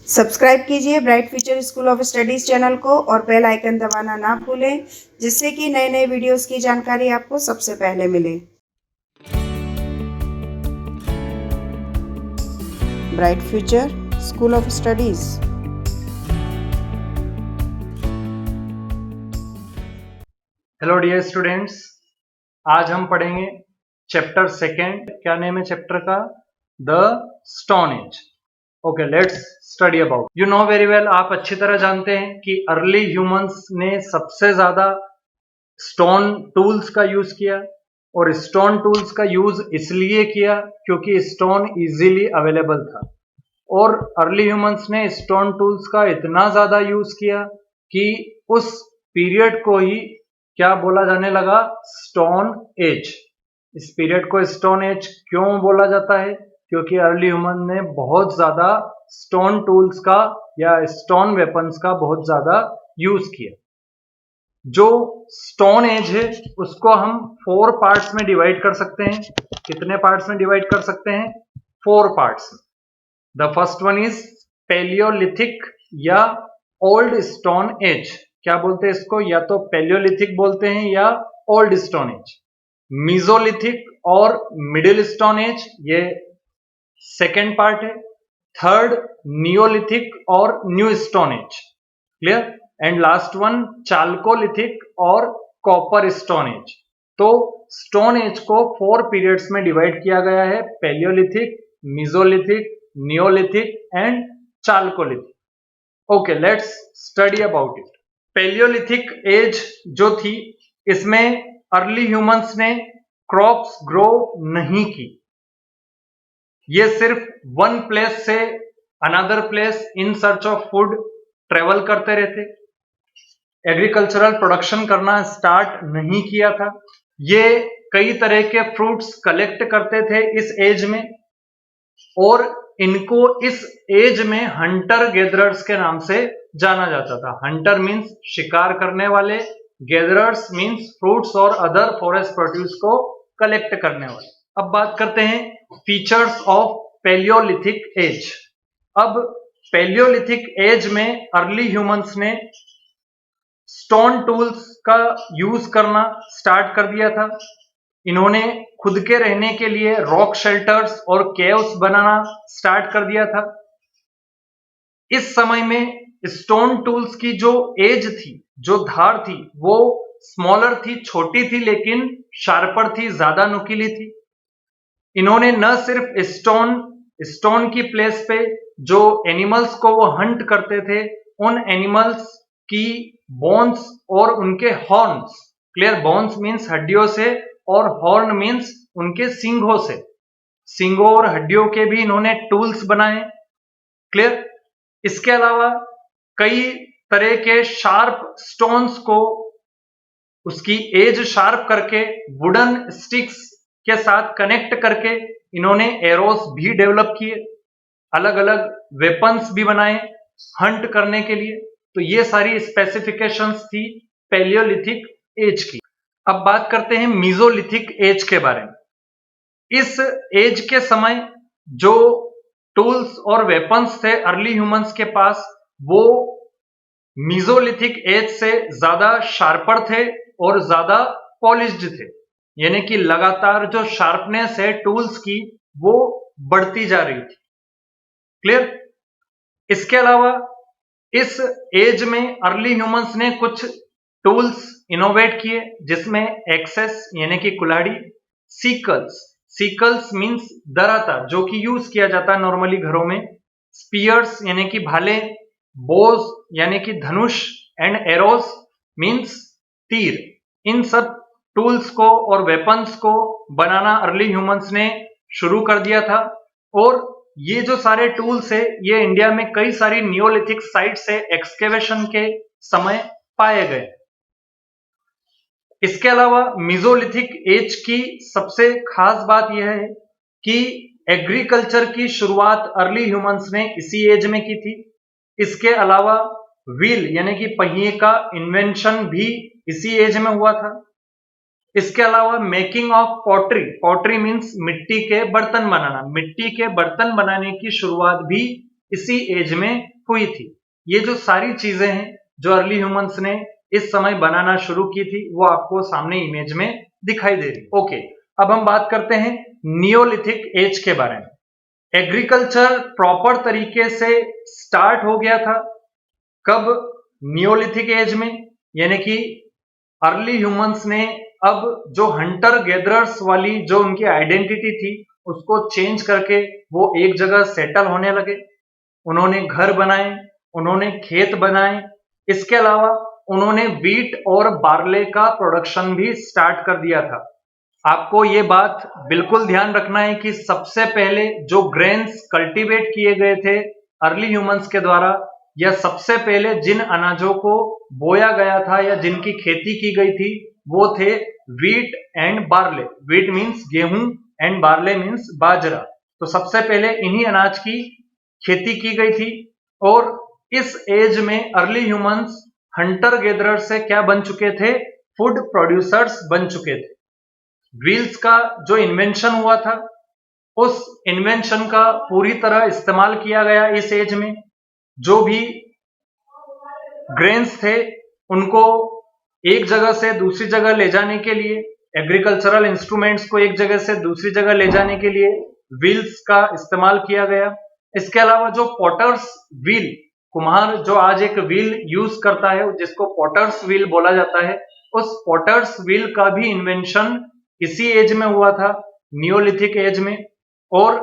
Subscribe कीजिए bright future school of studies channel को और बेल आइकन दबाना ना भूलें, जिससे कि नए नए वीडियोस की जानकारी आपको सबसे पहले मिले। Bright future school of studies. Hello dear students, आज हम पढ़ेंगे चैप्टर सेकेंड। क्या नेम है चैप्टर का? The stone age. Okay, let's study about. You know very well, आप अच्छी तरह जानते हैं कि अर्ली ह्यूमंस ने सबसे ज्यादा स्टोन टूल्स का यूज किया, और स्टोन टूल्स का यूज इसलिए किया क्योंकि स्टोन इजीली अवेलेबल था। और अर्ली ह्यूमंस ने स्टोन टूल्स का इतना ज्यादा यूज किया कि उस पीरियड को ही क्या बोला जाने लगा? Stone age. इस पीरियड को स्टोन एज क्यों बोला जाता है? क्योंकि अर्ली ह्यूमन ने बहुत ज्यादा स्टोन टूल्स का या स्टोन वेपन्स का बहुत ज्यादा यूज किया। जो स्टोन एज है उसको हम 4 पार्ट्स में डिवाइड कर सकते हैं। कितने पार्ट्स में डिवाइड कर सकते हैं? 4 पार्ट्स में। The first one is Palaeolithic या ओल्ड स्टोन एज। क्या बोलते हैं इसको? या तो पैलियोलिथिक बोलते हैं या ओल्ड स्टोन एज। मीजोलिथिक और मिडिल स्टोन एज, ये सेकेंड पार्ट है। थर्ड नियोलिथिक और new stone age. Clear? And last one chalcolithic और कॉपर स्टोन एज। तो स्टोन एज को 4 पीरियड्स में डिवाइड किया गया है: palaeolithic, mesolithic, neolithic and chalcolithic. Okay, let's study about it. Palaeolithic age जो थी, इसमें अर्ली ह्यूमंस ने क्रॉप्स ग्रो नहीं की। ये सिर्फ वन प्लेस से another place in search of food travel करते रहते। एग्रीकल्चरल प्रोडक्शन करना स्टार्ट नहीं किया था। ये कई तरह के फ्रूट्स कलेक्ट करते थे इस एज में, और इनको इस एज में हंटर गैदरर्स के नाम से जाना जाता था। हंटर मीन्स शिकार करने वाले, गैदरर्स मीन्स फ्रूट्स और अदर फॉरेस्ट प्रोड्यूस को कलेक्ट करने वाले। अब बात करते हैं फीचर्स ऑफ पैलियोलिथिक एज। अब पैलियोलिथिक एज में अर्ली ह्यूमंस ने स्टोन टूल्स का यूज करना स्टार्ट कर दिया था। इन्होंने खुद के रहने के लिए रॉक शेल्टर्स और केव्स बनाना स्टार्ट कर दिया था। इस समय में स्टोन टूल्स की जो एज थी, जो धार थी, वो स्मॉलर थी, छोटी थी, लेकिन शार्पर थी, ज्यादा नुकीली थी। इन्होंने न सिर्फ स्टोन की प्लेस पे जो एनिमल्स को वो हंट करते थे, उन एनिमल्स की बोन्स और उनके हॉर्न्स, क्लियर? बोन्स मीन्स हड्डियों से और हॉर्न मीन्स उनके सींगों से, सींगों और हड्डियों के भी इन्होंने टूल्स बनाए। क्लियर? इसके अलावा कई तरह के शार्प स्टोन्स को उसकी एज शार्प करके वुडन स्टिक्स के साथ कनेक्ट करके इन्होंने एरोस भी डेवलप किए, अलग अलग वेपन्स भी बनाए हंट करने के लिए। तो ये सारी स्पेसिफिकेशंस थी पैलियोलिथिक एज की। अब बात करते हैं मीजोलिथिक एज के बारे में। इस एज के समय जो टूल्स और वेपन्स थे अर्ली ह्यूमंस के पास, वो मीजोलिथिक एज से ज्यादा शार्पर थे और ज्यादा पॉलिश्ड थे। यानी कि लगातार जो शार्पनेस है टूल्स की, वो बढ़ती जा रही थी। क्लियर? इसके अलावा इस एज में अर्ली ह्यूमंस ने कुछ टूल्स इनोवेट किए, जिसमें एक्सेस यानी कि कुल्हाड़ी, सीकल्स मींस दराता जो कि यूज किया जाता है नॉर्मली घरों में, स्पीयर्स यानी कि भाले, बोज यानी कि धनुष, एंड एरोस मींस तीर। इन सब टूल्स को और वेपन्स को बनाना अर्ली ह्यूमंस ने शुरू कर दिया था। और ये जो सारे टूल्स है, ये इंडिया में कई सारी नियोलिथिक साइट से एक्सकेवेशन के समय पाए गए। इसके अलावा मीजोलिथिक एज की सबसे खास बात यह है कि एग्रीकल्चर की शुरुआत अर्ली ह्यूमंस ने इसी एज में की थी। इसके अलावा व्हील यानी कि पहिए का इन्वेंशन भी इसी एज में हुआ था। इसके अलावा मेकिंग ऑफ पॉटरी मीन्स मिट्टी के बर्तन बनाना, मिट्टी के बर्तन बनाने की शुरुआत भी इसी एज में हुई थी। ये जो सारी चीजें हैं जो अर्ली ह्यूमंस ने इस समय बनाना शुरू की थी वो आपको सामने इमेज में दिखाई दे रही। ओके, अब हम बात करते हैं नियोलिथिक एज के बारे में। एग्रीकल्चर प्रॉपर तरीके से स्टार्ट हो गया था कब? नियोलिथिक एज में, यानी कि अर्ली ह्यूमंस ने अब जो हंटर गैदरर्स वाली जो उनकी आइडेंटिटी थी उसको चेंज करके वो एक जगह सेटल होने लगे। उन्होंने घर बनाए, उन्होंने खेत बनाए, इसके अलावा उन्होंने व्हीट और बार्ले का प्रोडक्शन भी स्टार्ट कर दिया था। आपको ये बात बिल्कुल ध्यान रखना है कि सबसे पहले जो ग्रेन्स कल्टीवेट किए गए थे अर्ली ह्यूमंस के द्वारा, या सबसे पहले जिन अनाजों को बोया गया था या जिनकी खेती की गई थी वो थे wheat and barley. Wheat means गेहूं एंड बार्ले मीन्स बाजरा। तो सबसे पहले इन्हीं अनाज की खेती की गई थी। और इस एज में अर्ली ह्यूमंस हंटर गैदरर से क्या बन चुके थे? फूड प्रोड्यूसर्स बन चुके थे। व्हील्स का जो इन्वेंशन हुआ था उस इन्वेंशन का पूरी तरह इस्तेमाल किया गया इस एज में। जो भी ग्रेन्स थे उनको एक जगह से दूसरी जगह ले जाने के लिए, एग्रीकल्चरल इंस्ट्रूमेंट्स को एक जगह से दूसरी जगह ले जाने के लिए व्हील्स का इस्तेमाल किया गया। इसके अलावा जो पॉटर्स व्हील, कुम्हार जो आज एक व्हील यूज करता है जिसको पॉटर्स व्हील बोला जाता है, उस पॉटर्स व्हील का भी इन्वेंशन इसी एज में हुआ था, नियोलिथिक एज में। और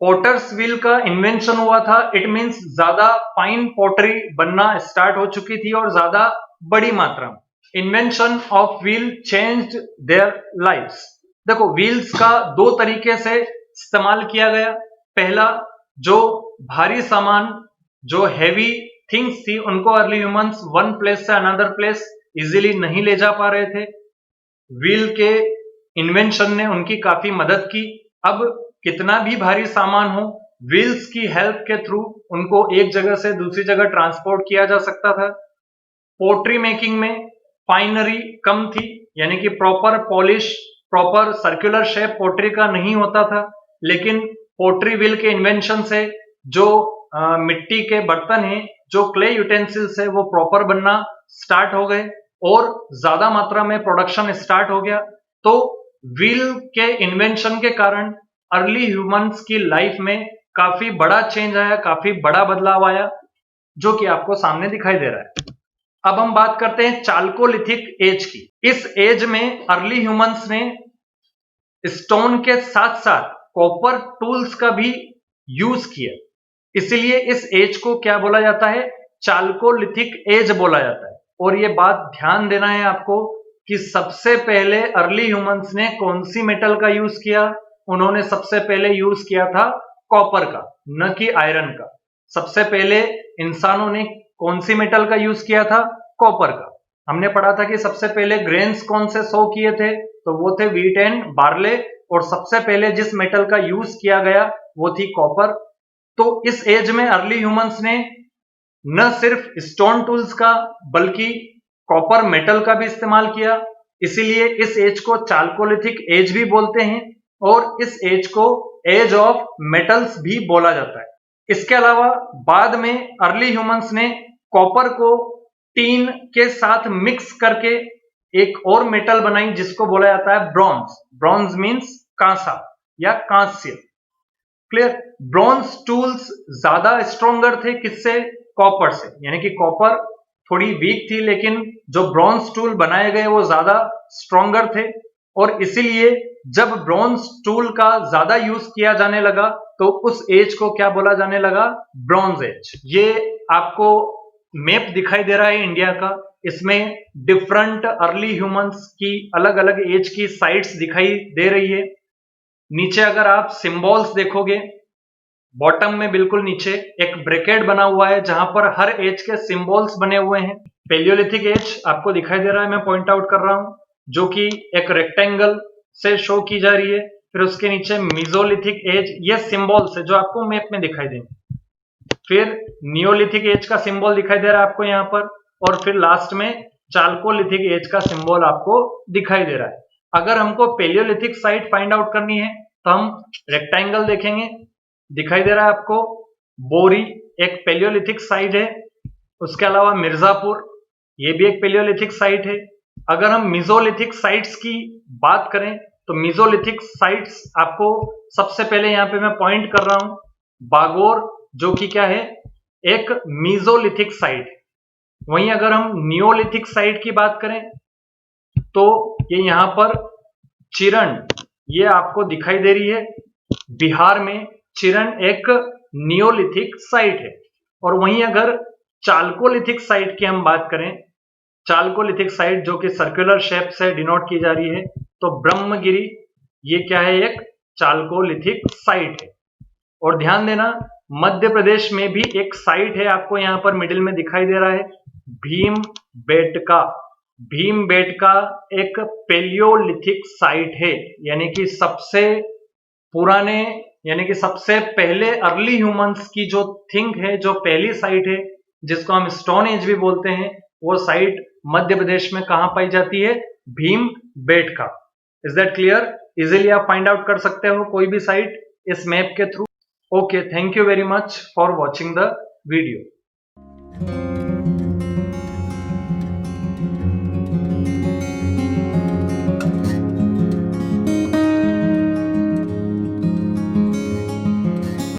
पॉटर्स व्हील का इन्वेंशन हुआ था, इट मींस ज्यादा फाइन पॉटरी बनना स्टार्ट हो चुकी थी और ज्यादा बड़ी मात्रा में। Invention of wheel changed their lives. देखो, व्हील्स का दो तरीके से इस्तेमाल किया गया। पहला, जो भारी सामान, जो हैवी थिंग्स थी उनको अर्ली ह्यूमंस वन प्लेस से अनदर प्लेस इजीली नहीं ले जा पा रहे थे, व्हील के इन्वेंशन ने उनकी काफी मदद की। अब कितना भी भारी सामान हो, व्हील्स की हेल्प के थ्रू उनको एक जगह से दूसरी जगह ट्रांसपोर्ट किया जा सकता था। पोट्री मेकिंग में फाइनरी कम थी, यानी कि proper polish, proper circular shape pottery का नहीं होता था। लेकिन पोट्री व्हील के इन्वेंशन से जो मिट्टी के बर्तन हैं, जो क्ले यूटेंसिल्स है, वो प्रॉपर बनना स्टार्ट हो गए और ज्यादा मात्रा में प्रोडक्शन स्टार्ट हो गया। तो व्हील के इन्वेंशन के कारण अर्ली ह्यूमंस की लाइफ में काफी बड़ा चेंज आया, काफी बड़ा बदलाव आया, जो कि आपको सामने दिखाई दे रहा है। अब हम बात करते हैं चाल्कोलिथिक एज की। इस एज में अर्ली ह्यूमंस ने स्टोन के साथ साथ कॉपर टूल्स का भी यूज किया, इसलिए इस एज को क्या बोला जाता है? चाल्कोलिथिक एज बोला जाता है। और ये बात ध्यान देना है आपको कि सबसे पहले अर्ली ह्यूमंस ने कौन सी मेटल का यूज किया? उन्होंने सबसे पहले यूज किया था कॉपर का, न कि आयरन का। सबसे पहले इंसानों ने कौन सी मेटल का यूज किया था? कॉपर का। हमने पढ़ा था कि सबसे पहले ग्रेन्स कौन से शो किए थे? तो वो थे व्हीट एंड बार्ले, और सबसे पहले जिस मेटल का यूज किया गया वो थी कॉपर। तो इस एज में अर्ली ह्यूमंस ने न सिर्फ स्टोन टूल्स का बल्कि कॉपर मेटल का भी इस्तेमाल किया, इसीलिए इस एज को चाल्कोलिथिक एज भी बोलते हैं और इस एज को एज ऑफ मेटल्स भी बोला जाता है। इसके अलावा बाद में अर्ली ह्यूमंस ने कॉपर को टीन के साथ मिक्स करके एक और मेटल बनाई जिसको बोला जाता है ब्रॉन्ज। ब्रॉन्ज मीन्स कांसा या कांस्य। क्लियर? ब्रॉन्ज टूल्स ज्यादा स्ट्रोंगर थे किससे? कॉपर से। यानी कि कॉपर थोड़ी वीक थी, लेकिन जो ब्रॉन्ज टूल बनाए गए वो ज्यादा स्ट्रोंगर थे। और इसीलिए जब ब्रॉन्ज टूल का ज्यादा यूज किया जाने लगा तो उस एज को क्या बोला जाने लगा? Bronze age. ये आपको मैप दिखाई दे रहा है इंडिया का, इसमें डिफरेंट अर्ली ह्यूमंस की अलग अलग एज की साइट्स दिखाई दे रही है। नीचे अगर आप सिंबल्स देखोगे, बॉटम में बिल्कुल नीचे एक ब्रैकेट बना हुआ है जहां पर हर एज के सिंबल्स बने हुए हैं। पेलियोलिथिक एज आपको दिखाई दे रहा है, मैं पॉइंट आउट कर रहा हूं, जो कि एक रेक्टेंगल से शो की जा रही है। फिर उसके नीचे मीजोलिथिक एज, ये सिंबल्स है जो आपको मैप में दिखाई देंगे। फिर नियोलिथिक एज का सिंबल दिखाई दे रहा है आपको यहाँ पर, और फिर लास्ट में चाल्कोलिथिक एज का सिंबल आपको दिखाई दे रहा है। अगर हमको पेलियोलिथिक साइट फाइंड आउट करनी है तो हम रेक्टेंगल देखेंगे, दिखाई दे रहा है आपको बोरी एक पेलियोलिथिक साइट है। उसके अलावा मिर्जापुर, ये भी एक पेलियोलिथिक साइट है। अगर हम मीजोलिथिक साइट्स की बात करें तो मीजोलिथिक साइट्स आपको सबसे पहले यहाँ पे मैं पॉइंट कर रहा हूं, बागोर, जो कि क्या है, एक मीजोलिथिक साइट है। वहीं अगर हम नियोलिथिक साइट की बात करें तो ये यहाँ पर चिरण, ये आपको दिखाई दे रही है, बिहार में चिरण एक नियोलिथिक साइट है। और वहीं अगर चाल्कोलिथिक साइट की हम बात करें, चाल्कोलिथिक साइट जो कि सर्कुलर शेप से डिनोट की जा रही है, तो ब्रह्मगिरी, ये क्या है, एक चाल्कोलिथिक साइट है। और ध्यान देना, मध्य प्रदेश में भी एक साइट है, आपको यहां पर मिडिल में दिखाई दे रहा है, भीमबेटका। भीमबेटका एक पेलियोलिथिक साइट है, यानी कि सबसे पुराने, यानी कि सबसे पहले अर्ली ह्यूमंस की जो थिंक है, जो पहली साइट है, जिसको हम स्टोन एज भी बोलते हैं, वो साइट मध्य प्रदेश में कहां पाई जाती है, Bhimbetka. Is that clear? Easily आप फाइंड आउट कर सकते हो कोई भी साइट इस मैप के through. Okay, thank you very much for watching the video.